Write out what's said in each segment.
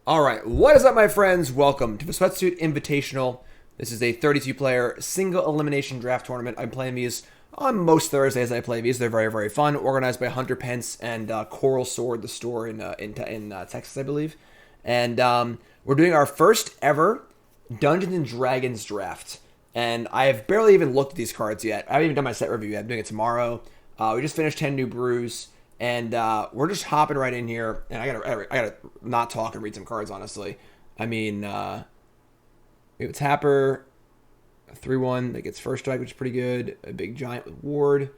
All right, what is up, my friends? Welcome to the Sweatsuit Invitational. This is a 32-player single elimination draft tournament. I'm playing these on most Thursdays. I play these. They're very, very fun. Organized by Hunter Pence and Coral Sword, the store in Texas, I believe. And we're doing our first ever Dungeons and Dragons draft. And I have barely even looked at these cards yet. I haven't even done my set review yet. I'm doing it tomorrow. We just finished 10 new brews. And we're just hopping right in here, and I gotta not talk and read some cards. Honestly, I mean, we have a Tapper, a 3/1 that gets first strike, which is pretty good. A big giant with ward.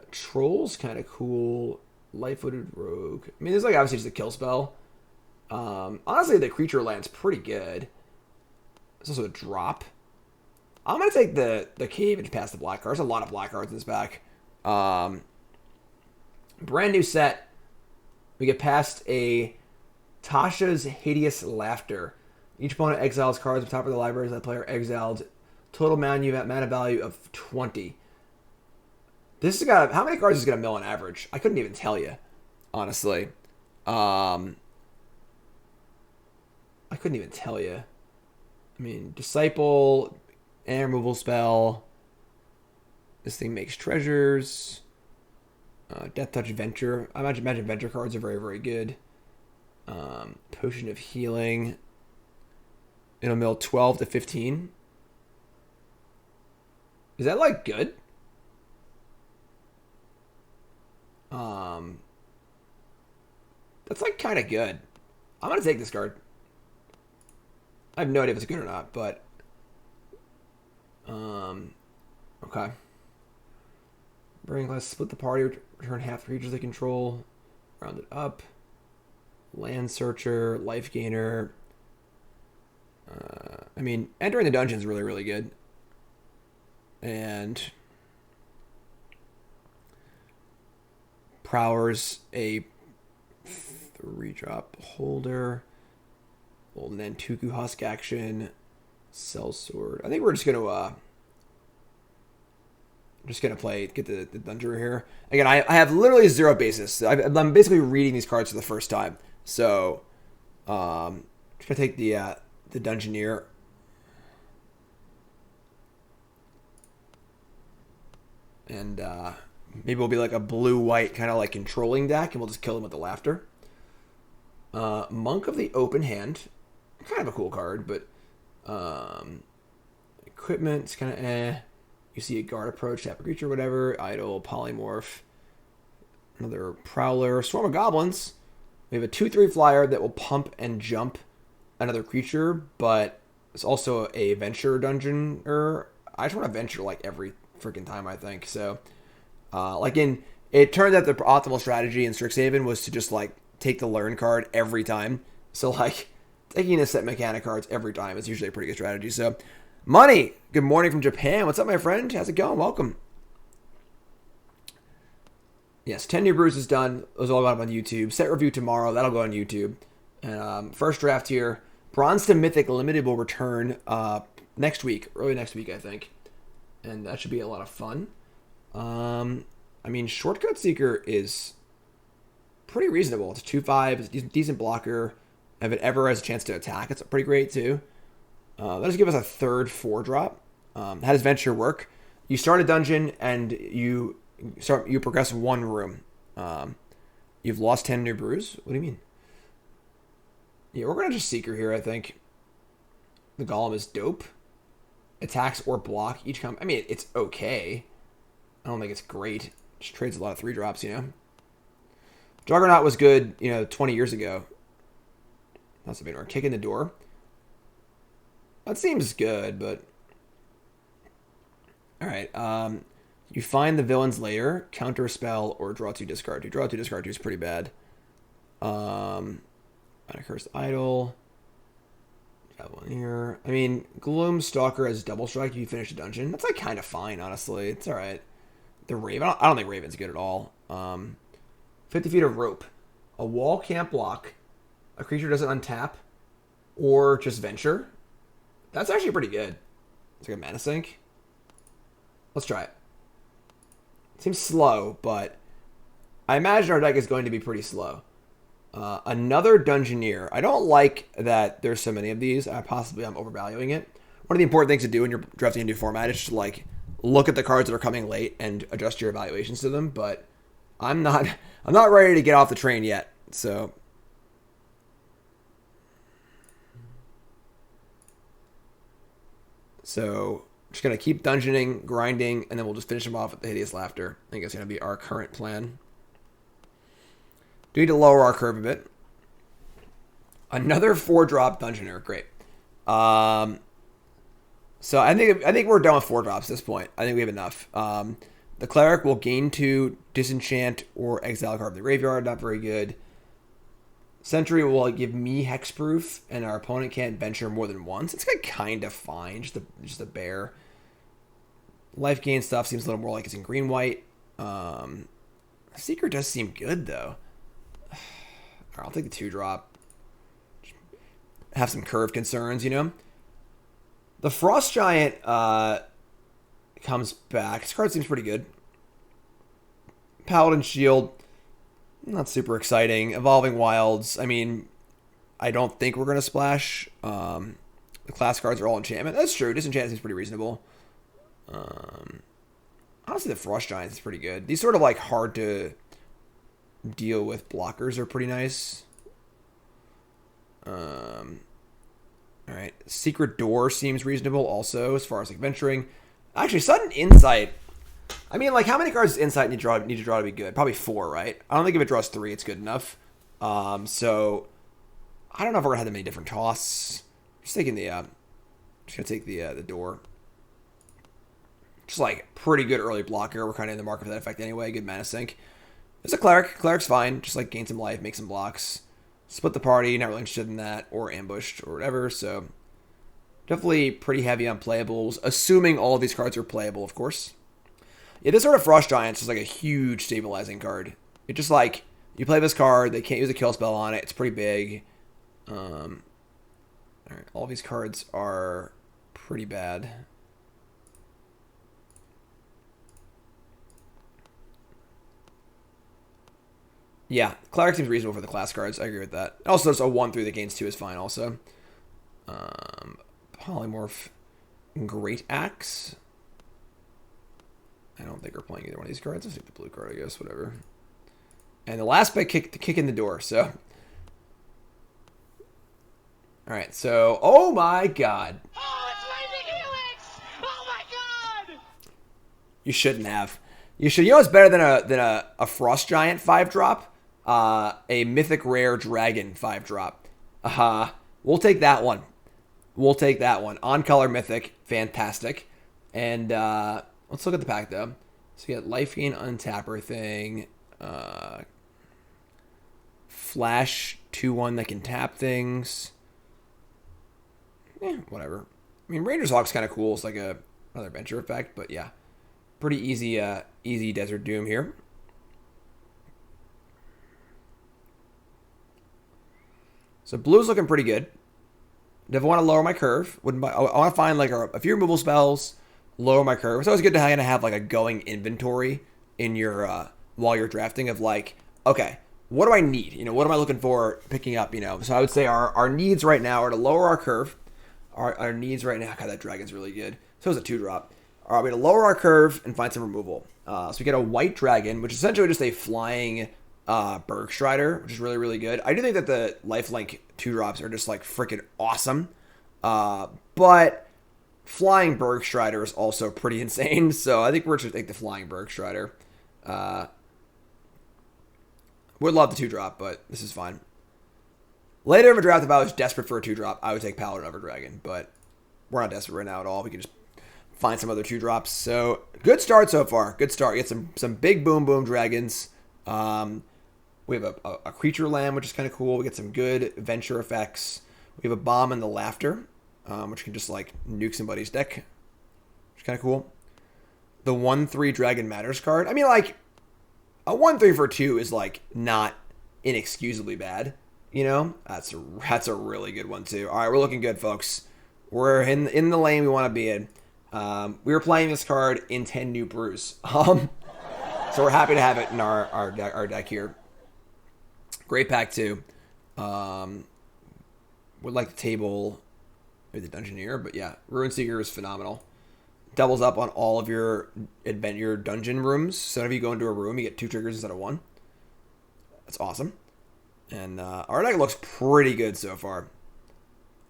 Troll's kind of cool. Light-footed rogue. I mean, there's like obviously just a kill spell. Honestly, the creature land's pretty good. There's also a drop. I'm gonna take the cave and pass the black cards. There's a lot of black cards in this pack. Brand new set. We get past a Tasha's Hideous Laughter. Each opponent exiles cards at the top of the library as that player exiled. Total mana value of 20. This has got how many cards is it gonna mill on average? I couldn't even tell you, honestly. I couldn't even tell you. I mean, Disciple, and removal spell. This thing makes treasures. Death Touch Venture. I imagine Venture cards are very, very good. Potion of Healing. It'll mill 12 to 15. Is that like good? That's like kind of good. I'm gonna take this card. I have no idea if it's good or not, but okay. Burning Glass, split the party, return half the creatures they control, round it up. Land Searcher, Life Gainer. I mean, entering the dungeon is really, really good. And Prowler's a 3-drop holder. Old Nantuku Husk action. Cell Sword. I think we're just gonna get the dungeon here. Again, I have literally zero basis. I'm basically reading these cards for the first time. So, just gonna take the Dungeoneer. And maybe we'll be like a blue-white kind of like controlling deck, and we'll just kill him with the laughter. Monk of the Open Hand. Kind of a cool card, but equipment's kind of eh. You see a guard approach, tap a creature, whatever. Idle, polymorph. Another Prowler. Swarm of Goblins. We have a 2/3 flyer that will pump and jump another creature, but it's also a venture dungeoner. I just want to venture like every freaking time, I think. So, it turned out the optimal strategy in Strixhaven was to just like take the learn card every time. So like taking a set mechanic cards every time is usually a pretty good strategy. So, Money, good morning from Japan. What's up, my friend? How's it going? Welcome. Yes, 10 new brews is done. Those all got up on YouTube. Set review tomorrow. That'll go on YouTube. And first draft here. Bronze to Mythic Limited will return next week. Early next week, I think. And that should be a lot of fun. I mean, Shortcut Seeker is pretty reasonable. It's 2/5. It's a decent blocker. If it ever has a chance to attack, it's pretty great, too. Let's give us a third 4-drop. How does Venture work? You start a dungeon and you progress one room. You've lost 10 new brews. What do you mean? Yeah, we're gonna just Seeker here. I think the Golem is dope. Attacks or block each come. I mean, it's okay. I don't think it's great. Just trades a lot of 3-drops, you know. Juggernaut was good, 20 years ago. That's a bit more. Kick in the door. That seems good, but all right. You find the villain's lair, counter a spell, or draw 2, discard 2. Draw 2, discard 2 is pretty bad. Cursed Idol. Got one here. I mean, Gloom Stalker has double strike if you finish a dungeon. That's like kind of fine, honestly. It's all right. The Raven. I don't think Raven's good at all. 50 feet of rope. A wall can't block. A creature doesn't untap, or just venture. That's actually pretty good. It's like a mana sink. Let's try it. Seems slow, but I imagine our deck is going to be pretty slow. Another Dungeoneer. I don't like that there's so many of these. Possibly I'm overvaluing it. One of the important things to do when you're drafting a new format is just like look at the cards that are coming late and adjust your evaluations to them. But I'm not ready to get off the train yet. So just gonna keep dungeoning, grinding, and then we'll just finish them off with the Hideous Laughter. I think that's gonna be our current plan. Do need to lower our curve a bit. Another 4-drop Dungeoneer, great. So I think we're done with 4 drops at this point. I think we have enough. The Cleric will gain 2, disenchant, or exile a card from the graveyard. Not very good. Sentry will give me hexproof, and our opponent can't venture more than once. It's kind of fine, just a bear. Life gain stuff seems a little more like it's in green-white. Seeker does seem good, though. I'll take the 2-drop. Have some curve concerns, you know? The Frost Giant comes back. This card seems pretty good. Paladin Shield, not super exciting. Evolving Wilds, I mean, I don't think we're going to splash. The class cards are all enchantment. That's true. Disenchant seems pretty reasonable. Honestly, the Frost Giant is pretty good. These sort of like hard to deal with blockers are pretty nice. All right, Secret Door seems reasonable also as far as like venturing. Actually, Sudden Insight. I mean, like, how many cards does Insight need to draw to be good? Probably 4, right? I don't think if it draws 3, it's good enough. So I don't know if we're gonna have that many different toss. Just taking the, just gonna take the door. Just like pretty good early blocker. We're kind of in the market for that effect anyway. Good mana sink. There's a Cleric. Cleric's fine. Just like gain some life, make some blocks. Split the party, not really interested in that, or ambushed, or whatever, so definitely pretty heavy on playables, assuming all of these cards are playable, of course. Yeah, this sort of Frost Giant is like a huge stabilizing card. It's just like, you play this card, they can't use a kill spell on it, it's pretty big. Alright, all these cards are pretty bad. Yeah, Cleric seems reasonable for the class cards. I agree with that. Also, there's a 1/3 that gains 2 is fine also. Polymorph Great Axe. I don't think we're playing either one of these cards. Let's take the blue card, I guess. Whatever. And the last bit, kick in the door. So, all right. So, oh my god. Oh, it's Lightning Helix! Oh my god! You shouldn't have. You should. You know what's better than a Frost Giant 5-drop? A Mythic Rare Dragon 5-drop. We'll take that one. We'll take that one. On color Mythic, fantastic. And let's look at the pack though. So you got Life Gain Untapper thing, Flash 2/1 that can tap things. Whatever. I mean, Ranger's Hawk's kind of cool. It's like another venture effect, but yeah, pretty easy, easy Desert Doom here. So blue's looking pretty good. Definitely want to lower my curve. I want to find like a few removal spells, lower my curve. It's always good to kind of have like a going inventory in your while you're drafting of like, okay, what do I need? You know, what am I looking for picking up? You know, so I would say our needs right now are to lower our curve. Our needs right now, God, that dragon's really good. So it's a 2-drop. All right, we're going to lower our curve and find some removal. So we get a white dragon, which is essentially just a flying Bergstrider, which is really, really good. I do think that the lifelink 2-drops are just like freaking awesome. But flying Bergstrider is also pretty insane. So I think we're just going to take the flying Bergstrider. Would love the 2-drop, but this is fine. Later in the draft, if I was desperate for a 2-drop, I would take Paladin over Dragon. But we're not desperate right now at all. We can just find some other 2-drops. So good start so far. Good start. Get some big boom dragons. We have a creature land, which is kind of cool. We get some good venture effects. We have a bomb in the laughter, which can just like nuke somebody's deck, which is kind of cool. The 1/3 Dragon Matters card. I mean, like a 1/3 for 2 is like not inexcusably bad. You know, that's a really good one too. All right, we're looking good, folks. We're in the lane we want to be in. We were playing this card in 10 New Brews. So we're happy to have it in our deck here. Great pack too. Would like the table or the Dungeoneer, but yeah, Ruin Seeker is phenomenal. Doubles up on all of your dungeon rooms. So if you go into a room, you get 2 triggers instead of 1. That's awesome. And our deck looks pretty good so far.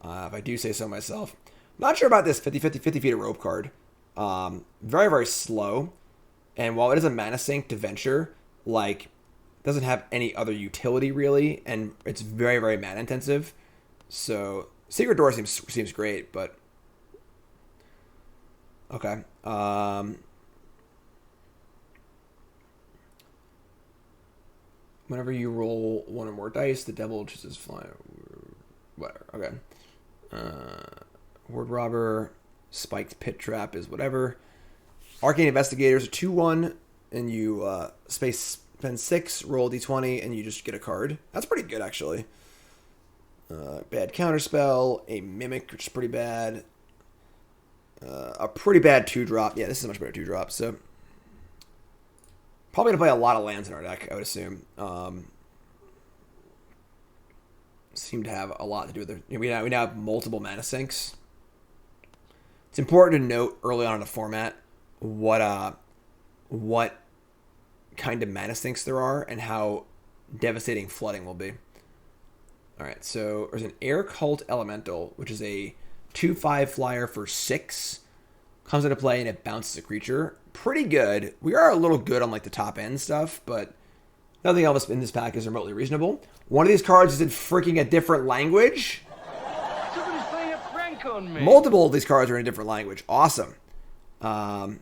If I do say so myself. Not sure about this 50 feet of rope card. Very, very slow. And while it is a mana sink to venture, like, doesn't have any other utility really, and it's very, very mana intensive. So Secret Door seems great, but okay. Whenever you roll 1 or more dice, the devil chooses flying. Whatever. Okay. Word Robber, Spiked Pit Trap is whatever. Arcane Investigators are 2/1, and you spend 6, roll d20, and you just get a card. That's pretty good, actually. Bad Counterspell, a Mimic, which is pretty bad. A pretty bad 2-drop. Yeah, this is a much better 2-drop, so probably going to play a lot of lands in our deck, I would assume. Seem to have a lot to do with it. We now have multiple mana sinks. It's important to note early on in the format what kind of mana sinks there are and how devastating flooding will be. All right, so there's an Air Cult Elemental, which is a 2/5 flyer for 6. Comes into play and it bounces a creature. Pretty good. We are a little good on like the top end stuff, but nothing else in this pack is remotely reasonable. One of these cards is in freaking a different language. Somebody's playing a prank on me. Multiple of these cards are in a different language. Awesome. All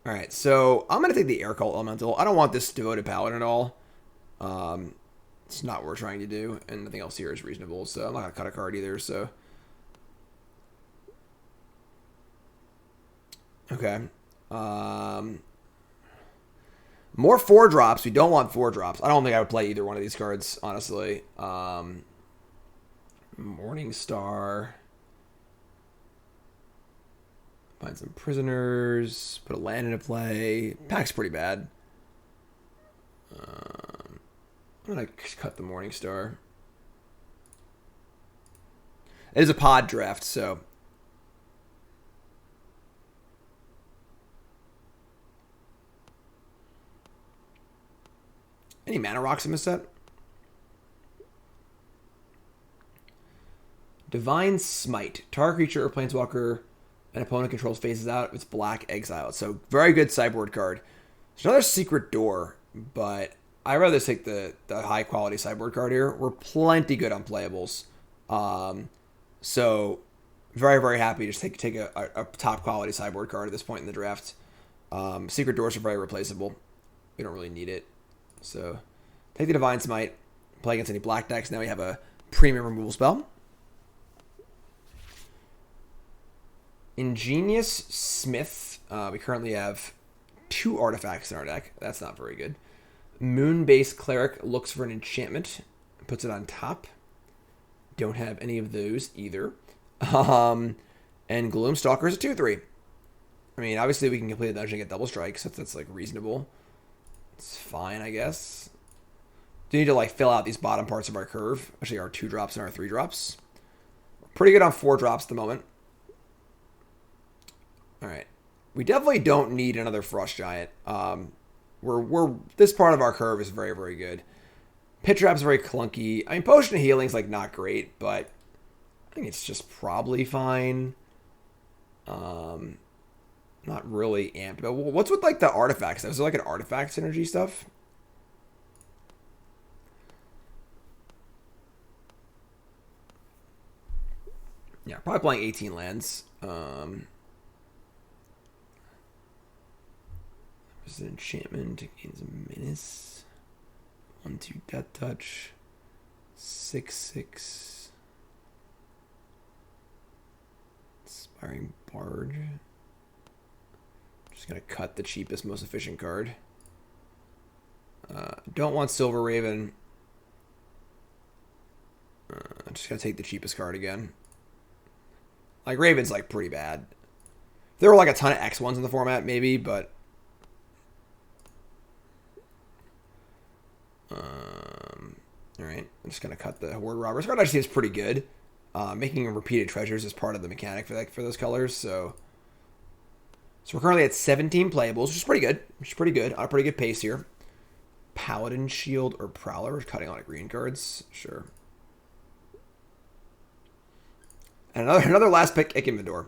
right, so I'm going to take the Air Cult Elemental. I don't want this Devoted Paladin at all. It's not what we're trying to do, and nothing else here is reasonable, so I'm not going to cut a card either, so. Okay. More 4-drops. We don't want 4-drops. I don't think I would play either one of these cards, honestly. Morning Star. Find some prisoners. Put a land into play. Pack's pretty bad. I'm going to cut the Morning Star. It is a pod draft, so. Any mana rocks in this set? Divine Smite. Target creature or planeswalker an opponent controls phases out. It's black, exiled. So very good sideboard card. There's another Secret Door, but I'd rather take the high quality sideboard card here. We're plenty good on playables. So very, very happy to just take a top quality sideboard card at this point in the draft. Secret Doors are very replaceable. We don't really need it. So take the Divine Smite, play against any black decks. Now we have a premium removal spell. Ingenious Smith. We currently have 2 artifacts in our deck. That's not very good. Moon-based Cleric looks for an enchantment, puts it on top. Don't have any of those either. And Gloomstalker is a 2/3. I mean, obviously we can complete a dungeon and get double strikes. That's like reasonable. It's fine, I guess. Do need to like fill out these bottom parts of our curve, actually our 2-drops and our 3-drops. Pretty good on 4-drops at the moment. All right, we definitely don't need another Frost Giant. We're this part of our curve is very, very good. Pit Trap's very clunky. I mean, Potion of Healing's like not great, but I think it's just probably fine. Not really amped. But what's with like the artifacts? Is there like an artifact synergy stuff? Yeah, probably playing 18 lands. There's an enchantment. Gains a menace. 1/2 death touch. 6/6. Inspiring Bard. Just gonna cut the cheapest, most efficient card. Don't want Silver Raven. I'm just gonna take the cheapest card again. Like Raven's like pretty bad. There were like a ton of X1s in the format, maybe, but All right, I'm just gonna cut the Horde Robber. This card actually seems pretty good. Making repeated treasures is part of the mechanic for those colors. So we're currently at 17 playables, which is pretty good. Which is pretty good. On a pretty good pace here. Paladin Shield or Prowler. We're cutting a lot of green cards. Sure. And another last pick, Ickimidor.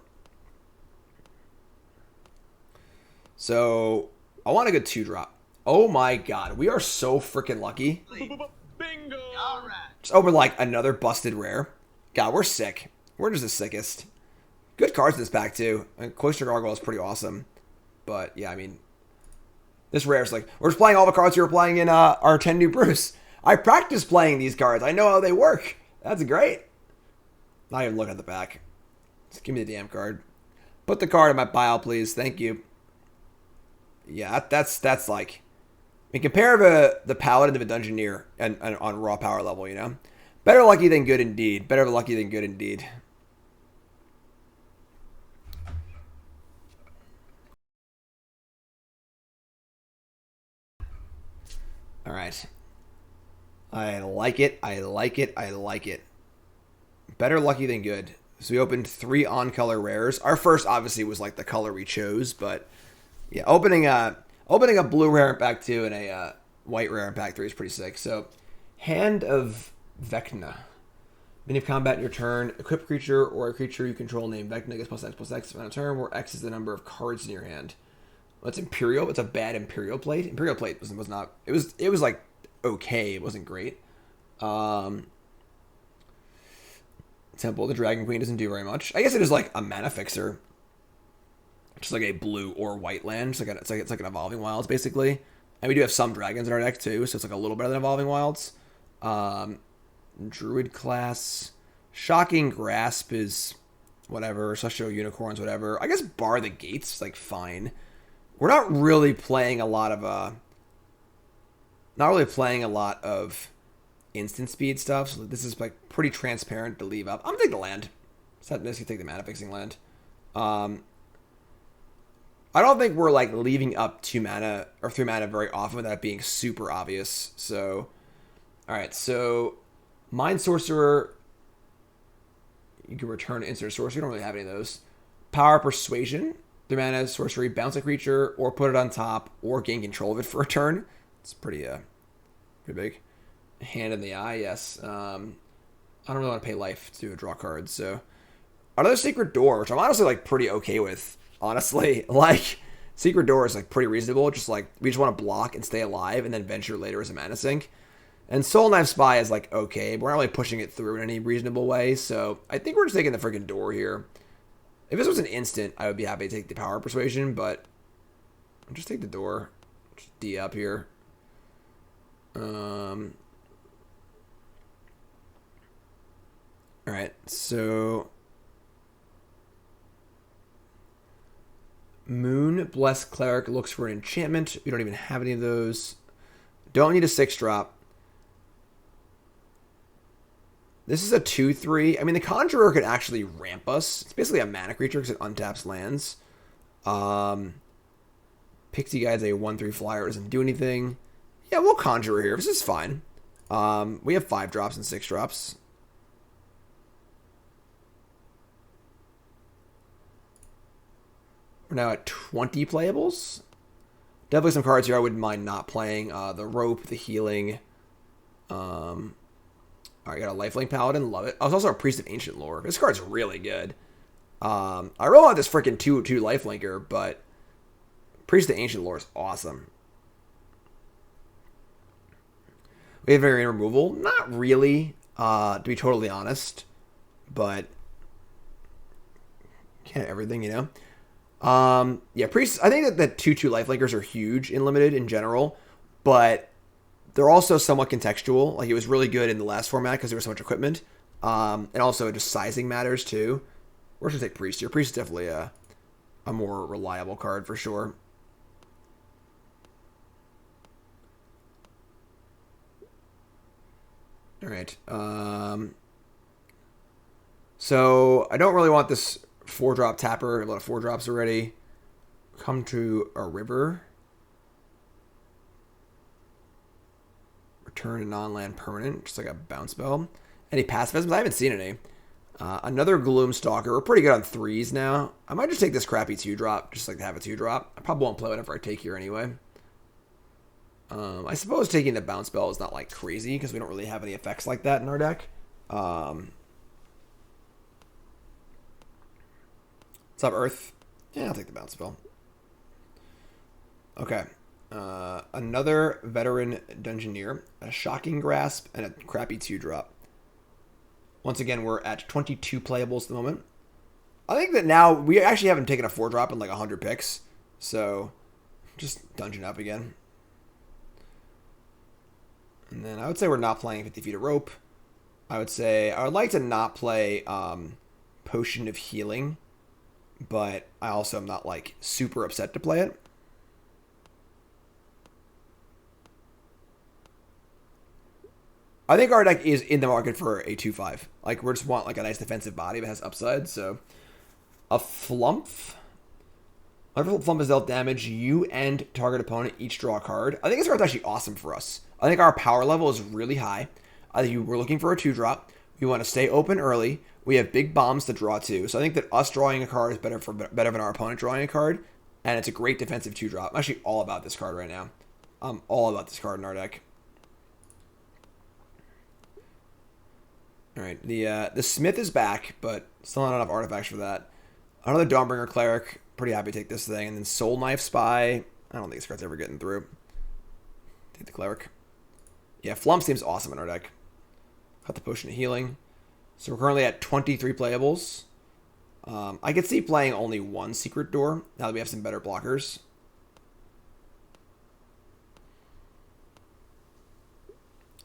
So I want a good 2-drop. Oh my god, we are so freaking lucky. Bingo! All right. Just open like another busted rare. God, we're sick. We're just the sickest. Good cards in this pack too. And Cloister Gargoyle is pretty awesome. But yeah, I mean, this rare is like, we're just playing all the cards we were playing in our 10 new brews. I practice playing these cards. I know how they work. That's great. Not even looking at the back. Just give me the damn card. Put the card in my pile, please. Thank you. Yeah, that's like, I mean, compare the Paladin to the Dungeoneer and on raw power level, you know? Better lucky than good indeed. Better lucky than good indeed. All right. I like it. I like it. I like it. Better lucky than good. So we opened 3 on-color rares. Our first obviously was like the color we chose, but yeah, opening a blue rare in pack 2 and a white rare in pack 3 is pretty sick. So, Hand of Vecna. Many of combat in your turn, equip creature or a creature you control named Vecna gets +X on a turn, where X is the number of cards in your hand. Well, it's Imperial. It's a bad Imperial Plate. Imperial Plate was not. It was like okay. It wasn't great. Temple of the Dragon Queen doesn't do very much. I guess it is like a mana fixer. Just like a blue or white land. It's like an Evolving Wilds basically. And we do have some dragons in our deck too, so it's like a little better than Evolving Wilds. Druid class. Shocking Grasp is whatever. Celestial Unicorns, whatever. I guess Bar the Gates, like fine. We're not really playing a lot of instant speed stuff, so this is like pretty transparent to leave up. I'm gonna take the land. So I'm just gonna take the mana fixing land. I don't think we're like leaving up 2 mana or 3 mana very often without it being super obvious. So, all right. So, Mind Sorcerer. You can return instant sorcery. We don't really have any of those. Power Persuasion. 3 mana sorcery. Bounce a creature or put it on top or gain control of it for a turn. It's pretty big. Hand in the Eye. Yes. I don't really want to pay life to draw cards. So, another Secret Door, which I'm honestly like pretty okay with. Honestly, like, Secret Door is like pretty reasonable. Just like, we just want to block and stay alive and then venture later as a mana sink. And Soul Knife Spy is like okay, but we're not really pushing it through in any reasonable way. So I think we're just taking the freaking door here. If this was an instant, I would be happy to take the Power Persuasion, but I'll just take the door. Just D up here. All right, so Moon Blessed Cleric looks for an enchantment. We don't even have any of those. Don't need a 6-drop. This is a 2/3. I mean, the Conjurer could actually ramp us. It's basically a mana creature because it untaps lands. Pixie Guy's a 1/3 flyer. Doesn't do anything. Yeah, we'll Conjurer here. This is fine. We have 5 drops and 6 drops. We're now at 20 playables. Definitely some cards here I wouldn't mind not playing. The Rope, the Healing. Alright, got a Lifelink Paladin. Love it. I was also a Priest of Ancient Lore. This card's really good. I really want this freaking 2/2 Lifelinker, but Priest of Ancient Lore is awesome. We have variant removal. Not really, to be totally honest. But can't have everything, you know? Yeah, priests. I think that the 2/2 Lifelinkers are huge in limited in general, but they're also somewhat contextual. Like, it was really good in the last format because there was so much equipment, and also just sizing matters too. We're gonna take priest here. Priest is definitely a more reliable card for sure. All right. So I don't really want this 4-drop tapper. A lot of 4-drops already. Come to a river. Turn a non-land permanent, just like a bounce spell. Any pacifisms? I haven't seen any. Another Gloomstalker. We're pretty good on 3s now. I might just take this crappy 2-drop, just like to have a 2-drop. I probably won't play whatever I take here anyway. I suppose taking the bounce spell is not like crazy because we don't really have any effects like that in our deck. What's up, Earth? Yeah, I'll take the bounce spell. Okay. Another Veteran Dungeoneer, a Shocking Grasp, and a crappy 2-drop. Once again, we're at 22 playables at the moment. I think that now we actually haven't taken a 4-drop in like 100 picks. So, just dungeon up again. And then I would say we're not playing 50 Feet of Rope. I would say I would like to not play Potion of Healing. But I also am not like super upset to play it. I think our deck is in the market for a 2-5. Like, we just want like a nice defensive body that has upside. So, a Flump. Whenever Flump is dealt damage, you and target opponent each draw a card. I think this card's actually awesome for us. I think our power level is really high. I think we're looking for a 2-drop. We want to stay open early. We have big bombs to draw to. So I think that us drawing a card is better than our opponent drawing a card. And it's a great defensive 2-drop. I'm actually all about this card right now. I'm all about this card in our deck. All right, the Smith is back, but still not enough artifacts for that. Another Dawnbringer Cleric. Pretty happy to take this thing. And then Soul Knife Spy. I don't think this card's ever getting through. Take the Cleric. Yeah, Flump seems awesome in our deck. Cut the Potion of Healing. So we're currently at 23 playables. I could see playing only one Secret Door now that we have some better blockers.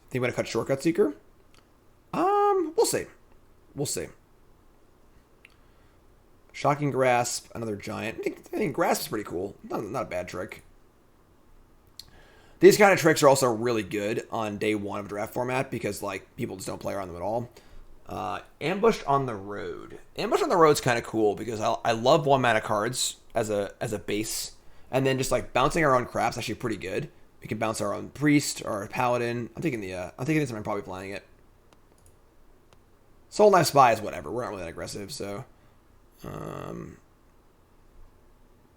Think we're going to cut Shortcut Seeker? We'll see. We'll see. Shocking Grasp, another Giant. I think Grasp is pretty cool. Not a bad trick. These kind of tricks are also really good on day 1 of a draft format because like people just don't play around them at all. Ambushed on the Road. Ambushed on the Road is kind of cool because I love 1-mana cards as a base, and then just like bouncing our own crap's actually pretty good. We can bounce our own Priest or our Paladin. I'm taking this. I'm probably playing it. Soul Knife Spy is whatever. We're not really that aggressive, so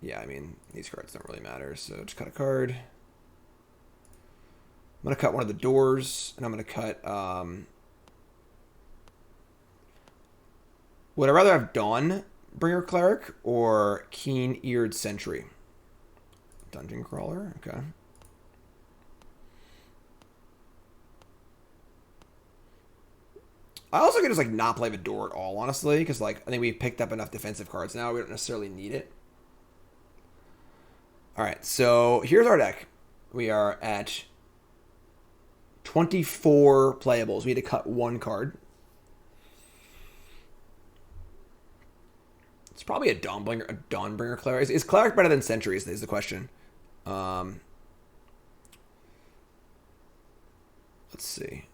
yeah. I mean, these cards don't really matter. So just cut a card. I'm gonna cut one of the doors, and I'm gonna cut. Would I rather have Dawnbringer Cleric or Keen-Eared Sentry? Dungeon Crawler, okay. I also could just like not play the door at all, honestly, because like I think we've picked up enough defensive cards now. We don't necessarily need it. All right, so here's our deck. We are at 24 playables. We need to cut one card. It's probably a Dawnbringer Cleric. Is Cleric better than Sentry is the question. Let's see.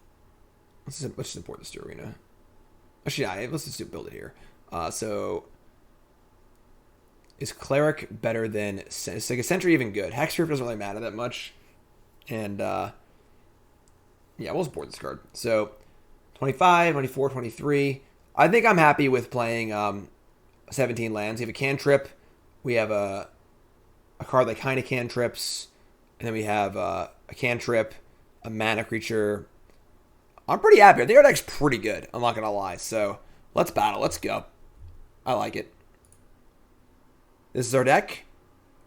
Let's just import this to Arena. Actually, yeah, let's just build it here. So, is Cleric better than... Is like a Sentry even good? Hexproof doesn't really matter that much. And, yeah, we'll just board this card. So, 25, 24, 23. I think I'm happy with playing 17 lands. We have a cantrip. We have a card that kind of cantrips. And then we have a cantrip, a mana creature... I'm pretty happy. I think our deck's pretty good. I'm not going to lie. So, let's battle. Let's go. I like it. This is our deck.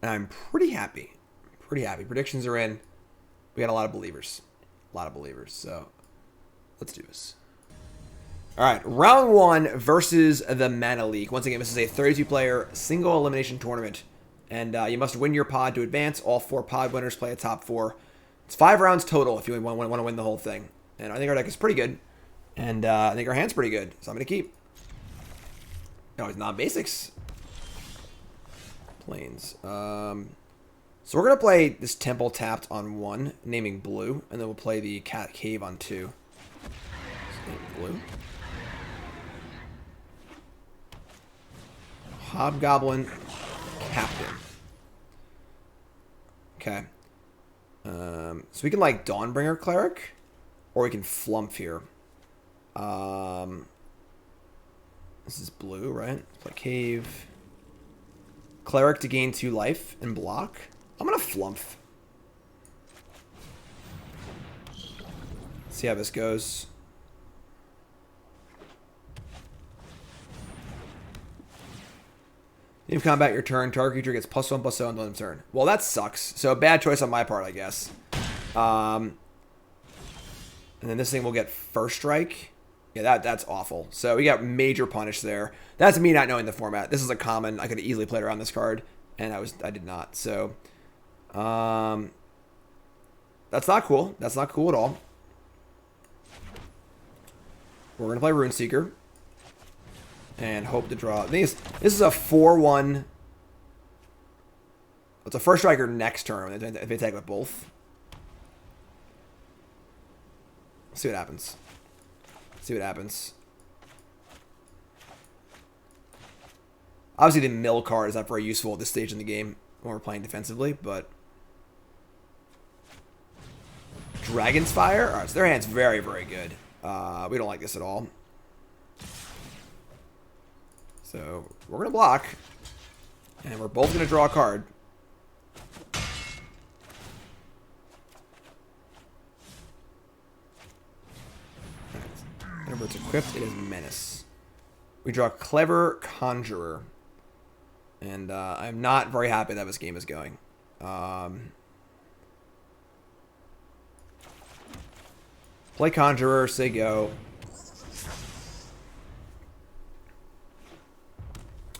And I'm pretty happy. Pretty happy. Predictions are in. We got a lot of believers. A lot of believers. So, let's do this. All right. Round 1 versus the Mana League. Once again, this is a 32-player single elimination tournament. And you must win your pod to advance. All 4 pod winners play a top 4. It's 5 rounds total if you want to win the whole thing. And I think our deck is pretty good. And I think our hand's pretty good. So I'm going to keep. No, it's not basics. Planes. So we're going to play this Temple tapped on 1, naming blue. And then we'll play the Cat Cave on 2. Blue. Hobgoblin Captain. Okay. So we can like Dawnbringer Cleric. Or we can flump here. This is blue, right? Let's play cave. Cleric to gain 2 life and block. I'm going to flump. See how this goes. In combat your turn, target creature gets +1/+1 on the turn. Well, that sucks. So a bad choice on my part, I guess. And then this thing will get first strike. Yeah, that's awful. So we got major punish there. That's me not knowing the format. This is a common. I could have easily played around this card, and I did not. So, that's not cool. That's not cool at all. We're gonna play Runeseeker and hope to draw. I think this is a 4/1. It's a first striker next turn if they attack with both. Let's see what happens. See what happens. Obviously, the mill card is not very useful at this stage in the game when we're playing defensively, but Dragon's Fire? Alright, so their hand's very, very good. We don't like this at all. So, we're going to block. And we're both going to draw a card. Whenever it's equipped, it is Menace. We draw Clever Conjurer. And I'm not very happy that this game is going. Play Conjurer, say go.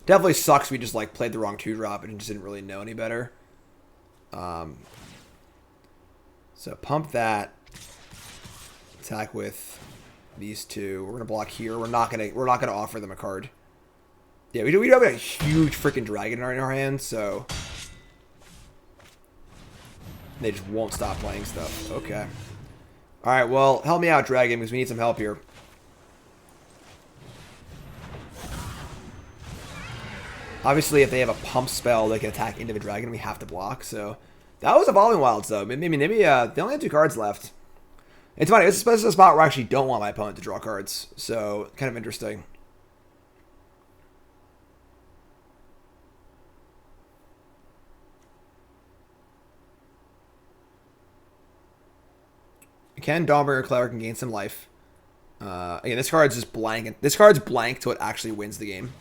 Definitely sucks we just like played the wrong 2-drop and just didn't really know any better. So pump that. Attack with these 2. We're gonna block here. We're not gonna offer them a card. Yeah, we do have a huge freaking dragon in our hands, so they just won't stop playing stuff. Okay. Alright, well, help me out, dragon, because we need some help here. Obviously, if they have a pump spell, they can attack into the dragon. We have to block, so that was Evolving Wilds, though. Maybe they only have 2 cards left. It's funny. This is a spot where I actually don't want my opponent to draw cards, so kind of interesting. Again, Dawnbringer Cleric can gain some life. Again, this card's just blank. This card's blank till it actually wins the game.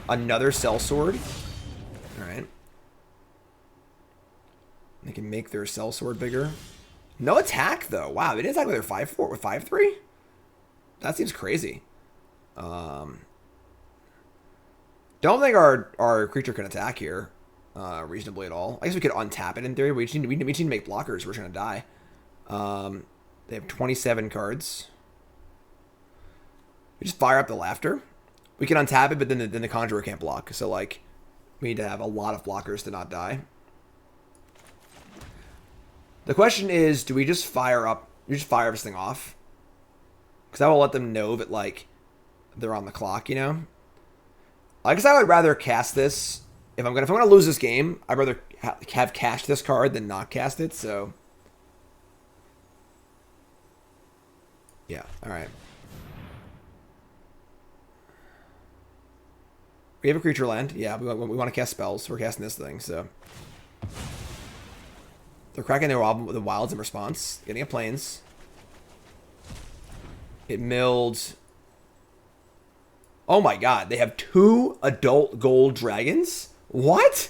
Another Sellsword. Alright. They can make their Sellsword bigger. No attack, though. Wow, they didn't attack with their 5/4 with 5/3? That seems crazy. Don't think our creature can attack here reasonably at all. I guess we could untap it in theory. We need to make blockers. We're going to die. They have 27 cards. We just fire up the Laughter. We can untap it, but then the Conjurer can't block. So, like, we need to have a lot of blockers to not die. The question is, do we just fire this thing off? Because that will let them know that, like, they're on the clock, you know? I guess I would rather cast this. If I'm gonna lose this game, I'd rather have cashed this card than not cast it, so... Yeah, alright. We have a creature land. Yeah, we want to cast spells. We're casting this thing, so... They're cracking the wilds in response. Getting a plains. It milled... Oh my god, they have 2 adult gold dragons? What?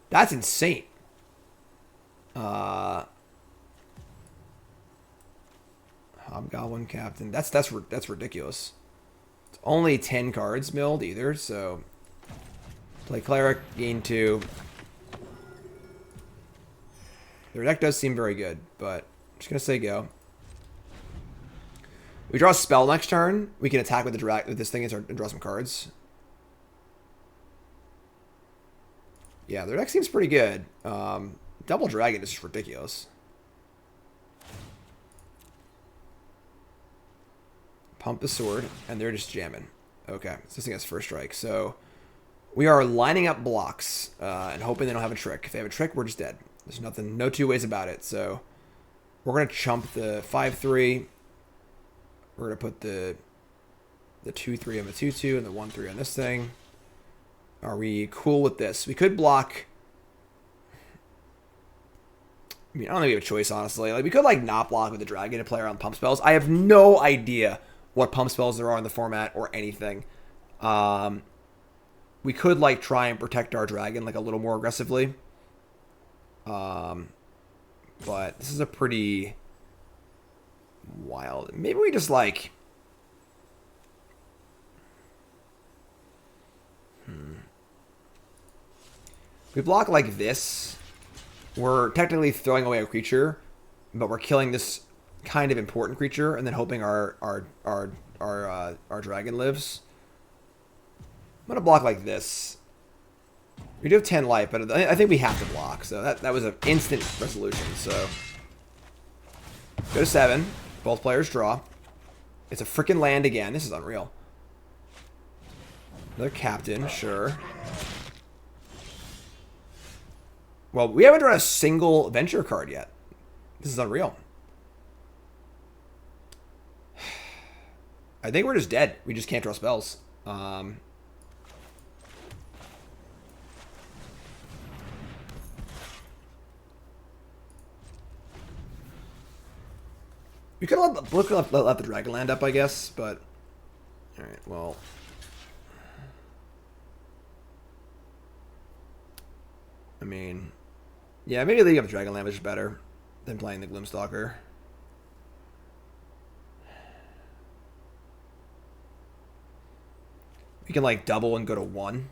That's insane. Hobgoblin Captain. That's ridiculous. It's only 10 cards milled either, so... Play Cleric, gain 2. Their deck does seem very good, but I'm just going to say go. We draw a spell next turn. We can attack with this thing and draw some cards. Yeah, their deck seems pretty good. Double Dragon is just ridiculous. Pump the sword, and they're just jamming. Okay, so this thing has first strike. So we are lining up blocks and hoping they don't have a trick. If they have a trick, we're just dead. There's no 2 ways about it. So We're going to chump the 5-3. We're going to put the 2-3 on the 2-2 and the 1-3 on this thing. Are we cool with this? We could block. I mean, I don't think we have a choice, honestly. Like, we could, like, not block with the dragon and play around pump spells. I have no idea what pump spells there are in the format or anything. We could, like, try and protect our dragon, like, a little more aggressively. But this is a pretty wild. Maybe we just, like... We block like this. We're technically throwing away a creature, but we're killing this kind of important creature and then hoping our dragon lives. I'm gonna block like this. We do have 10 life, but I think we have to block. So that was an instant resolution. So go to 7. Both players draw. It's a freaking land again. This is unreal. Another captain, sure. Well, we haven't drawn a single venture card yet. This is unreal. I think we're just dead. We just can't draw spells. We could have let the dragon land up, I guess, but... Alright, well... I mean... Yeah, maybe leaving up Dragonland is better than playing the Gloomstalker. We can, like, double and go to 1.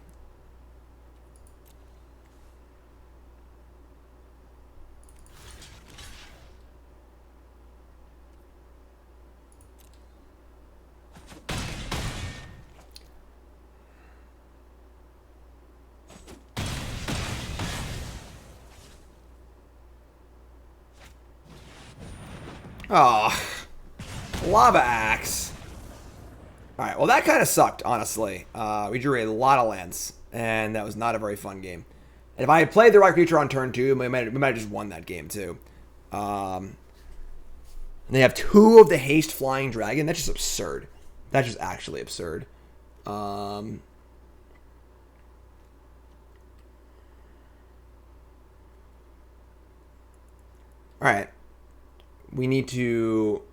Oh, Lava Axe. Alright, well that kind of sucked, honestly. We drew a lot of lands, and that was not a very fun game. And if I had played the right creature on turn 2, we might have just won that game, too. And they have 2 of the haste flying dragon. That's just absurd. That's just actually absurd. Alright. We need to...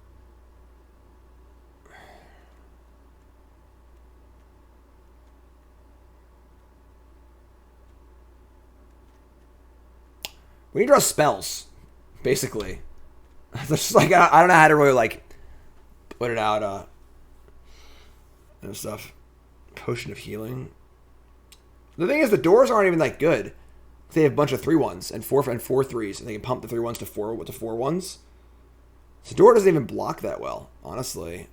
We need to draw spells, basically. Just like, I don't know how to really, like, put it out, and stuff. Potion of Healing. The thing is, the doors aren't even that good. They have a bunch of 3/1s and 4 3s, and they can pump the 3/1s to 4 with the 4/1s. So door doesn't even block that well, honestly.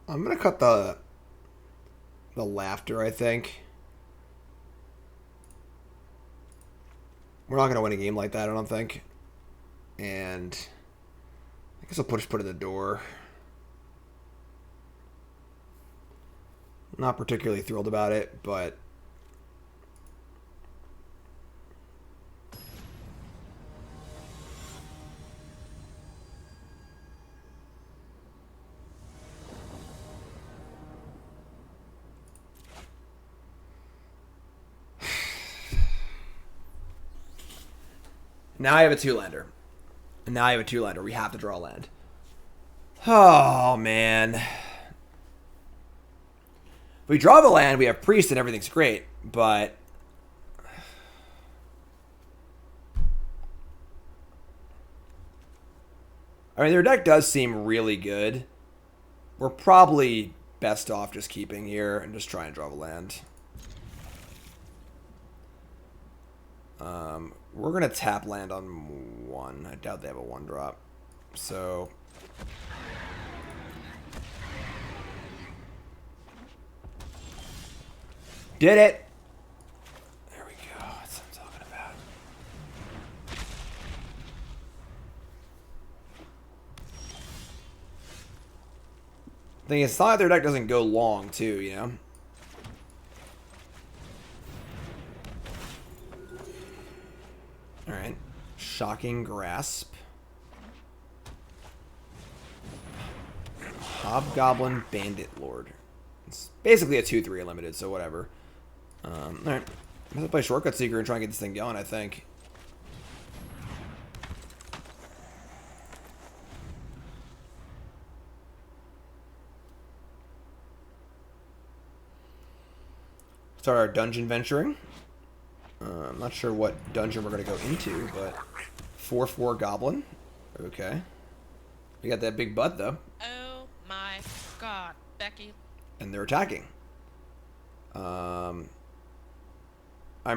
I'm gonna cut the laughter, I think. We're not gonna win a game like that, I don't think. And I guess I'll just put it in the door. Not particularly thrilled about it, but now I have a 2-lander. And now I have a 2-lander. We have to draw a land. Oh, man. If we draw the land, we have priest and everything's great. But... I mean, their deck does seem really good. We're probably best off just keeping here and just trying to draw the land. We're going to tap land on 1. I doubt they have a 1-drop. So... Did it! There we go. That's what I'm talking about. Thing is, it's not like their deck doesn't go long, too, you know? Alright. Shocking Grasp. Hobgoblin Bandit Lord. It's basically a 2-3 limited, so whatever. Alright. I'm gonna play Shortcut Seeker and try and get this thing going, I think. Start our dungeon venturing. I'm not sure what dungeon we're going to go into, but 4/4 Goblin. Okay. We got that big butt, though. Oh my god, Becky. And they're attacking. I'm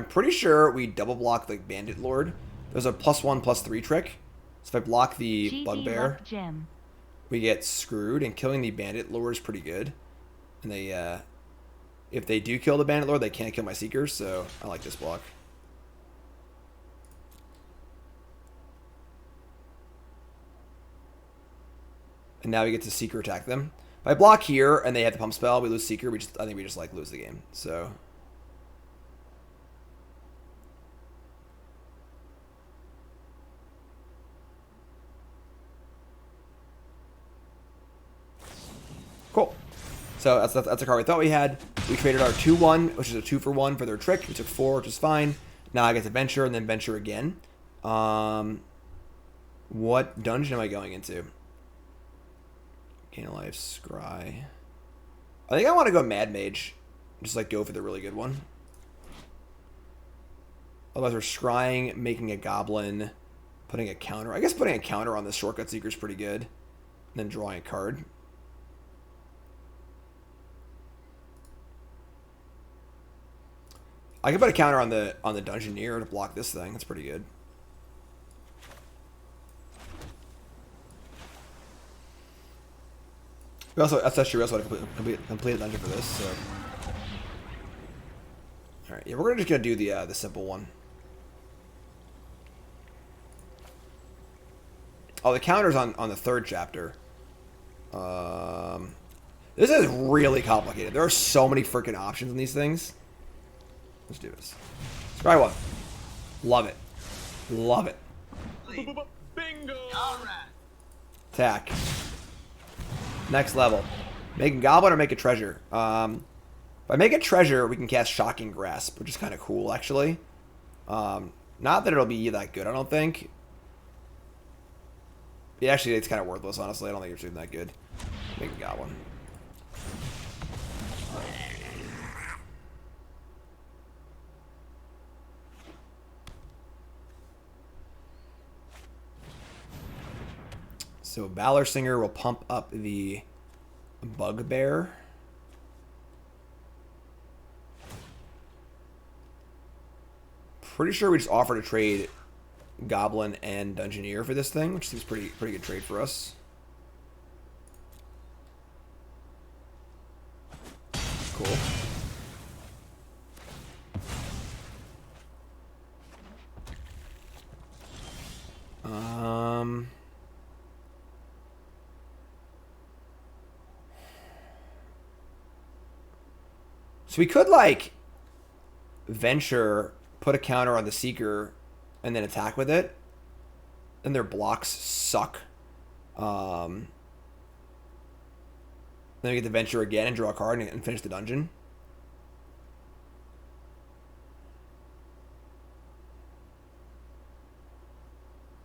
pretty sure we double block the Bandit Lord. There's a +1/+3 trick. So if I block the Bugbear, we get screwed, and killing the Bandit Lord is pretty good. And they, if they do kill the Bandit Lord, they can't kill my Seekers, so I like this block. And now we get to Seeker attack them. If I block here and they have the pump spell, we lose Seeker. I think we just like lose the game. So cool. So that's a card we thought we had. We traded our 2/1, which is a 2-for-1 for their trick. We took 4, which is fine. Now I get to venture and then venture again. What dungeon am I going into? Gain Life, Scry. I think I want to go Mad Mage. Just like go for the really good one. Otherwise we're scrying, making a goblin, putting a counter. I guess putting a counter on the Shortcut Seeker is pretty good. And then drawing a card. I can put a counter on the Dungeoneer to block this thing. That's pretty good. That's true. We also want to complete a dungeon for this. So. All right, yeah, we're just gonna do the simple one. Oh, the counter's on the 3rd chapter. This is really complicated. There are so many freaking options in these things. Let's do this. Scry 1. Love it. Love it. Bingo! Alright. Attack. Next level. Make a goblin or make a treasure. If I make a treasure, we can cast Shocking Grasp, which is kind of cool, actually. Not that it'll be that good, I don't think. Yeah, actually, it's kind of worthless, honestly. I don't think it's even that good. Make a goblin. So Valor Singer will pump up the Bugbear. Pretty sure we just offered to trade Goblin and Dungeoneer for this thing, which seems pretty good trade for us. Cool. So we could, like, venture, put a counter on the Seeker, and then attack with it. And their blocks suck. Then we get to venture again and draw a card and finish the dungeon.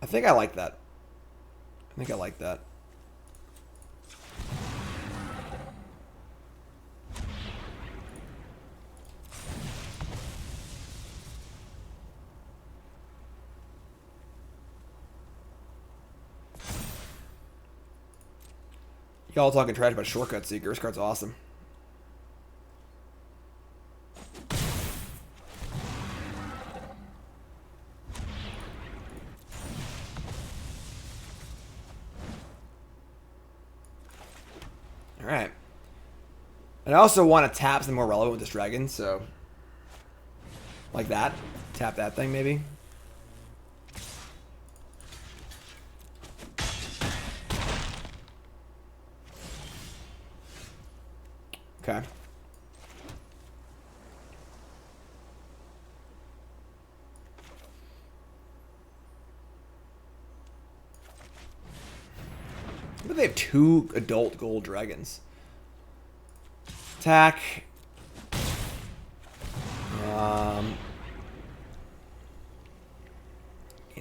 I think I like that. I think I like that. Y'all talking trash about Shortcut Seeker. This card's awesome. Alright. And I also want to tap something more relevant with this dragon, so Like that. Tap that thing, maybe. Okay. But they have 2 adult gold dragons. Attack.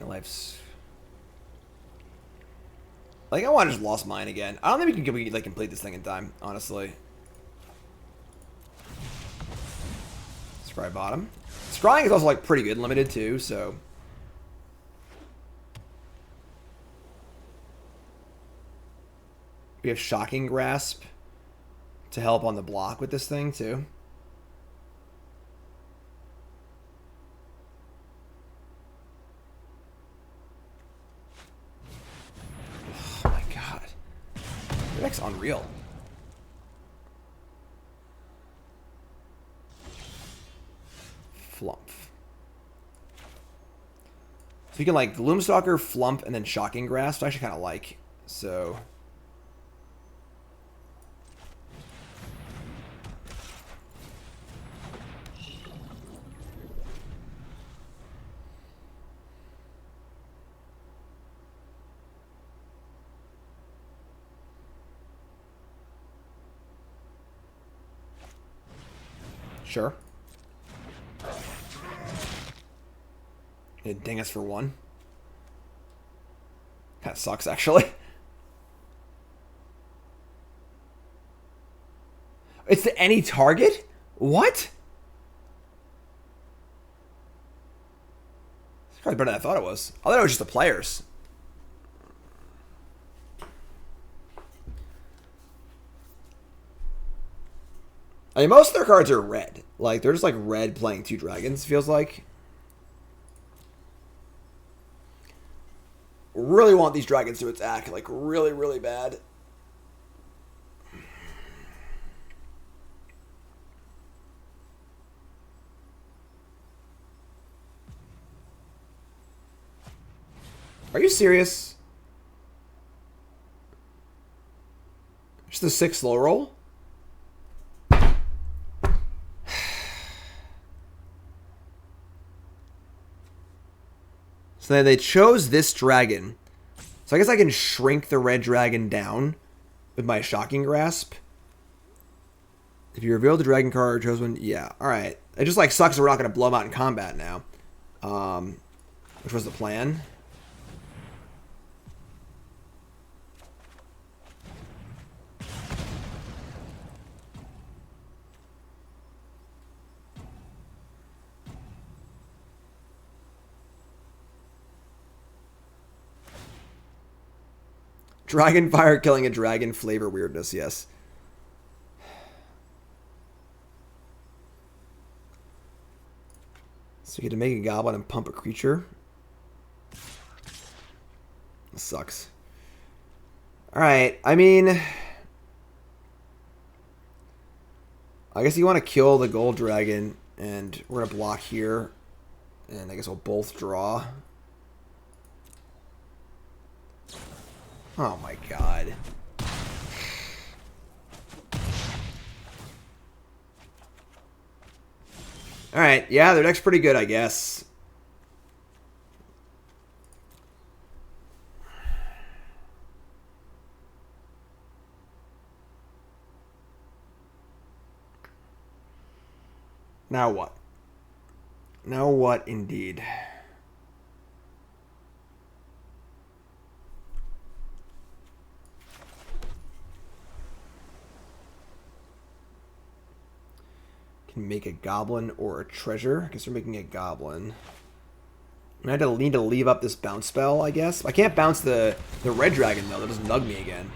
Life's. Like, I want to just lost mine again. I don't think we can like complete this thing in time, honestly. Scry bottom. Scrying is also like pretty good limited too, so. We have Shocking Grasp to help on the block with this thing too. Oh my god. Your deck's unreal. Flump. So you can like Gloomstalker, Flump, and then Shocking Grasp, I actually kind of like. So. Sure. It'd ding us for 1. Kind of sucks, actually. It's to any target? What? It's probably better than I thought it was. I thought it was just the players. I mean, most of their cards are red. Like, they're just like red playing 2 dragons, feels like. Really want these dragons to attack. Like, really, really bad. Are you serious? Just a 6 slow roll? So they chose this dragon. So I guess I can shrink the red dragon down with my Shocking Grasp. If you reveal the dragon card, chose one. Yeah, alright. It just like sucks that we're not going to blow them out in combat now. Which was the plan. Dragon fire killing a dragon flavor weirdness, yes. So you get to make a goblin and pump a creature. This sucks. Alright, I mean, I guess you want to kill the gold dragon, and we're going to block here. And I guess we'll both draw. Oh my god. Alright, yeah, their deck's pretty good, I guess. Now what? Now what, indeed? Can make a goblin or a treasure. I guess we're making a goblin. I need to leave up this bounce spell, I guess. I can't bounce the red dragon, though. That doesn't nug me again.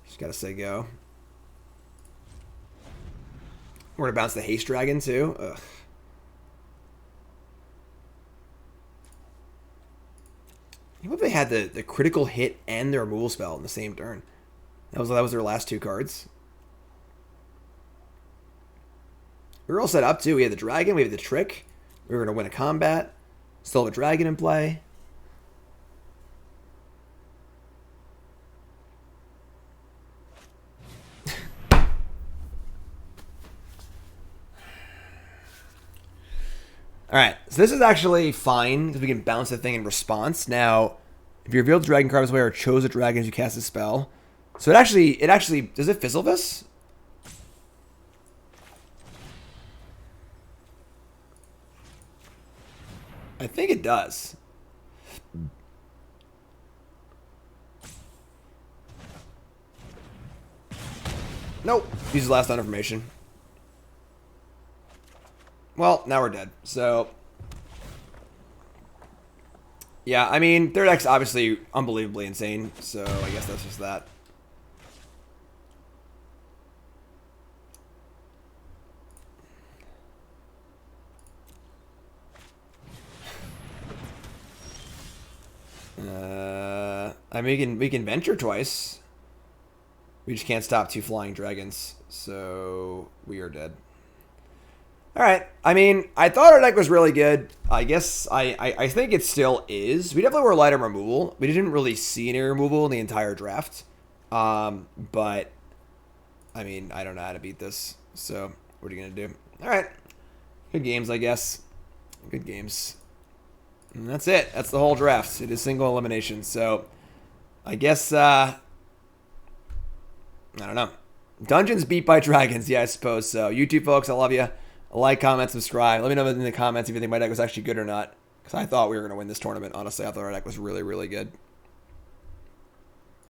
Just gotta say go. We're going to bounce the Haste Dragon, too. Ugh. What if they had the critical hit and the removal spell in the same turn? That was their last 2 cards. We were all set up, too. We had the Dragon. We had the Trick. We were going to win a combat. Still have a Dragon in play. Alright, so this is actually fine, because we can bounce the thing in response. Now, if you reveal the dragon card this way or chose a dragon as you cast a spell. So it actually, does it fizzle this? I think it does. Nope, uses last on information. Well, now we're dead. So, yeah, I mean, their deck's obviously unbelievably insane. So, I guess that's just that. I mean, we can venture twice. We just can't stop 2 flying dragons. So, we are dead. Alright, I mean, I thought our deck was really good. I guess I think it still is. We definitely were light on removal. We didn't really see any removal in the entire draft. But, I mean, I don't know how to beat this. So, what are you going to do? Alright, good games, I guess. Good games. And that's it. That's the whole draft. It is single elimination. So, I guess, I don't know. Dungeons beat by dragons. Yeah, I suppose so. YouTube folks, I love you. Like, comment, subscribe. Let me know in the comments if you think my deck was actually good or not. Because I thought we were going to win this tournament. Honestly, I thought our deck was really, really good.